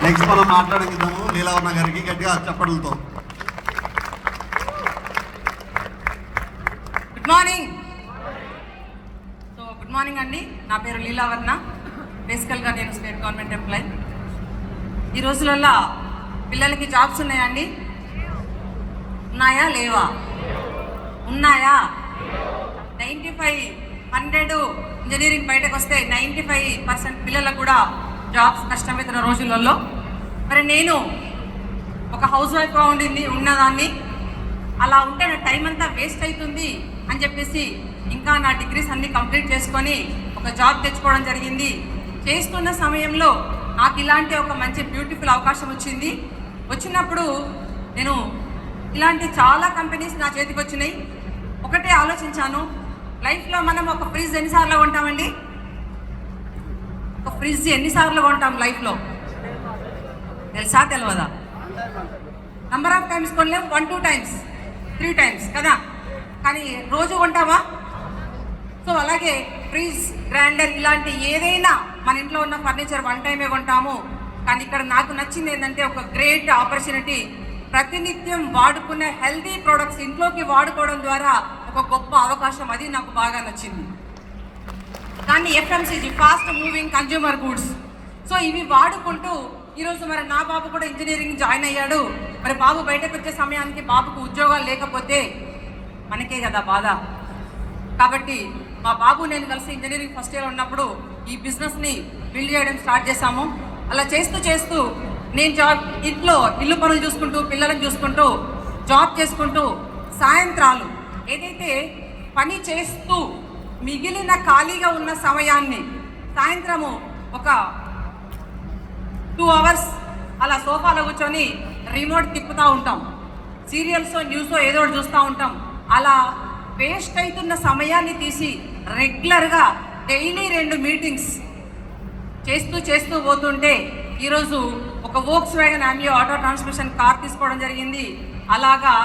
Next మనం మాట్లాడుకుందాము లీలావర్ణ గారికి గట్టిగా చప్పట్లతో. Good morning. గుడ్ మార్నింగ్ అండి. నా పేరు లీలావర్ణ. బేసికల్గా నేను స్టేట్ గవర్నమెంట్ ఎంప్లాయీ. ఈ రోజులలో పిల్లలకి జాబ్స్ ఉన్నాయా? లేవా? ఉన్నాయా? 95-100 ఇంజనీరింగ్ బయటకు వస్తే 95% పిల్లలకు కూడా జాబ్స్ కష్టమవుతున్న రోజులలో మరి నేను ఒక హౌస్ వైఫ్గా ఉన్నదాన్ని. అలా ఉంటే నా టైం అంతా వేస్ట్ అవుతుంది అని చెప్పేసి ఇంకా నా డిగ్రీస్ అన్నీ కంప్లీట్ చేసుకొని ఒక జాబ్ తెచ్చుకోవడం జరిగింది. చేస్తున్న సమయంలో నాకు ఇలాంటి ఒక మంచి బ్యూటిఫుల్ అవకాశం వచ్చినప్పుడు నేను ఇలాంటి చాలా కంపెనీస్ నా చేతికి వచ్చినాయి. ఒకటే ఆలోచించాను, లైఫ్లో మనం ఒక ఫ్రిడ్జ్ ఎన్నిసార్లు కొంటామండి? ఒక ఫ్రిడ్జ్ ఎన్నిసార్లు కొంటాం లైఫ్లో? తెలుసా తెలియదా? నంబర్ ఆఫ్ టైమ్స్ కొనలేము. 1-2 టైమ్స్ 3 టైమ్స్ కదా, కానీ రోజు కొంటామా? సో అలాగే ఫ్రిడ్జ్, గ్రైండర్ ఇలాంటి ఏదైనా మన ఇంట్లో ఉన్న ఫర్నిచర్ 1 టైమే కొంటాము. కానీ ఇక్కడ నాకు నచ్చింది ఏంటంటే ఒక గ్రేట్ ఆపర్చునిటీ, ప్రతినిత్యం వాడుకునే హెల్తీ ప్రోడక్ట్స్ ఇంట్లోకి వాడుకోవడం ద్వారా ఒక గొప్ప అవకాశం. అది నాకు బాగా నచ్చింది. కానీ FMCG fast moving consumer goods, so ఇవి వాడుకుంటూ ఈరోజు మరి నా బాబు కూడా ఇంజనీరింగ్ జాయిన్ అయ్యాడు. మరి బాబు బయటకు వచ్చే సమయానికి బాబుకు ఉద్యోగాలు లేకపోతే మనకే కదా బాధ. కాబట్టి మా బాబు నేను కలిసి ఇంజనీరింగ్ ఫస్ట్ ఇయర్ ఉన్నప్పుడు ఈ బిజినెస్ని బిల్డ్ చేయడం స్టార్ట్ చేశాము. అలా చేస్తూ నేను ఇల్లు పనులు చూసుకుంటూ, పిల్లలను చూసుకుంటూ, జాబ్ చేసుకుంటూ, సాయంత్రాలు ఏదైతే పని చేస్తూ మిగిలిన ఖాళీగా ఉన్న సమయాన్ని సాయంత్రము ఒక 2 అవర్స్ అలా సోఫాలో కూర్చొని రిమోట్ తిప్పుతూ ఉంటాం. సీరియల్స్, న్యూస్ ఏదో ఒకటి చూస్తూ ఉంటాం. అలా వేస్ట్ అవుతున్న సమయాన్ని తీసి రెగ్యులర్గా డైలీ 2 మీటింగ్స్ చేస్తూ పోతుంటే ఈరోజు ఒక వోక్స్వ్యాగన్ ఆంబియో ఆటో ట్రాన్స్మిషన్ కార్ తీసుకోవడం జరిగింది. అలాగా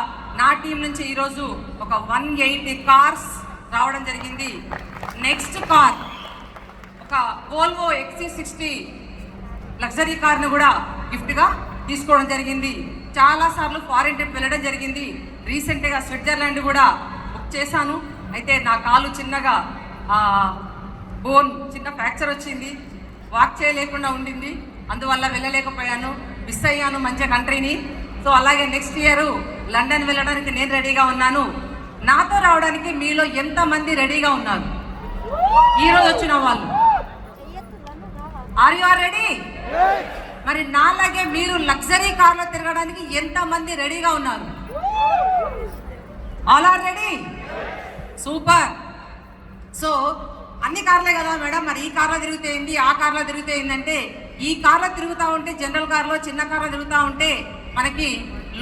నా టీం నుంచి ఈరోజు ఒక 180 కార్స్ రావడం జరిగింది. నెక్స్ట్ కార్ ఒక వోల్వో XC60 లగ్జరీ కార్ను కూడా గిఫ్ట్గా తీసుకోవడం జరిగింది. చాలాసార్లు ఫారిన్ ట్రిప్ వెళ్ళడం జరిగింది. రీసెంట్గా స్విట్జర్లాండ్ కూడా బుక్ చేశాను. అయితే నా కాలు చిన్నగా చిన్న ఫ్రాక్చర్ వచ్చింది, వాక్ చేయలేకుండా ఉండింది. అందువల్ల వెళ్ళలేకపోయాను, మిస్ అయ్యాను మంచి కంట్రీని. సో అలాగే నెక్స్ట్ ఇయర్ లండన్ వెళ్ళడానికి నేను రెడీగా ఉన్నాను. నాతో రావడానికి మీలో ఎంతమంది రెడీగా ఉన్నారు? ఈరోజు వచ్చిన వాళ్ళు ఆర్ యు ఆర్ రెడీ? మరి నాలాగే మీరు లగ్జరీ కార్లో తిరగడానికి ఎంతమంది రెడీగా ఉన్నారు? All are ready? Super. So అన్ని కార్లే కదా మేడం, మరి ఈ కార్లో తిరిగితే ఏంటి, ఆ కార్లో తిరిగితే ఏంటంటే, ఈ కార్లో తిరుగుతూ ఉంటే, జనరల్ కార్లో చిన్న కార్లో తిరుగుతూ ఉంటే మనకి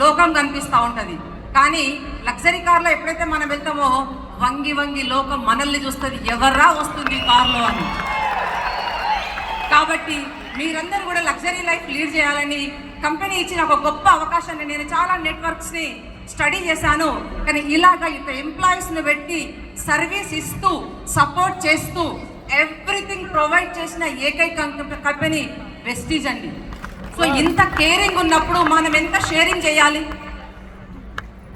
లోకం కనిపిస్తూ ఉంటుంది. కానీ లగ్జరీ కార్లో ఎప్పుడైతే మనం వెళ్తామో వంగి లోకం మనల్ని చూస్తుంది, ఎవర్రా వస్తుంది కార్లో అని. కాబట్టి మీరందరూ కూడా లగ్జరీ లైఫ్ లీడ్ చేయాలని కంపెనీ ఇచ్చిన ఒక గొప్ప అవకాశాన్ని, నేను చాలా నెట్వర్క్స్ని స్టడీ చేశాను. కానీ ఇలాగా ఇప్పుడు ఎంప్లాయీస్ని పెట్టి సర్వీస్ ఇస్తూ, సపోర్ట్ చేస్తూ, ఎవ్రీథింగ్ ప్రొవైడ్ చేసిన ఏకైక కంపెనీ వెస్టీజ్ అండి. సో ఇంత కేరింగ్ ఉన్నప్పుడు మనం ఎంత షేరింగ్ చేయాలి,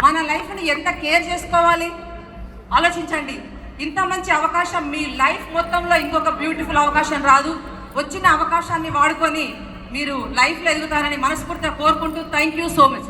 మన లైఫ్ని ఎంత కేర్ చేసుకోవాలి ఆలోచించండి. ఇంత మంచి అవకాశం మీ లైఫ్ మొత్తంలో ఇంకొక బ్యూటిఫుల్ అవకాశం రాదు. వచ్చిన అవకాశాన్ని వాడుకొని మీరు లైఫ్లో ఎదుగుతారని మనస్ఫూర్తిగా కోరుకుంటూ థ్యాంక్ యూ సో మచ్.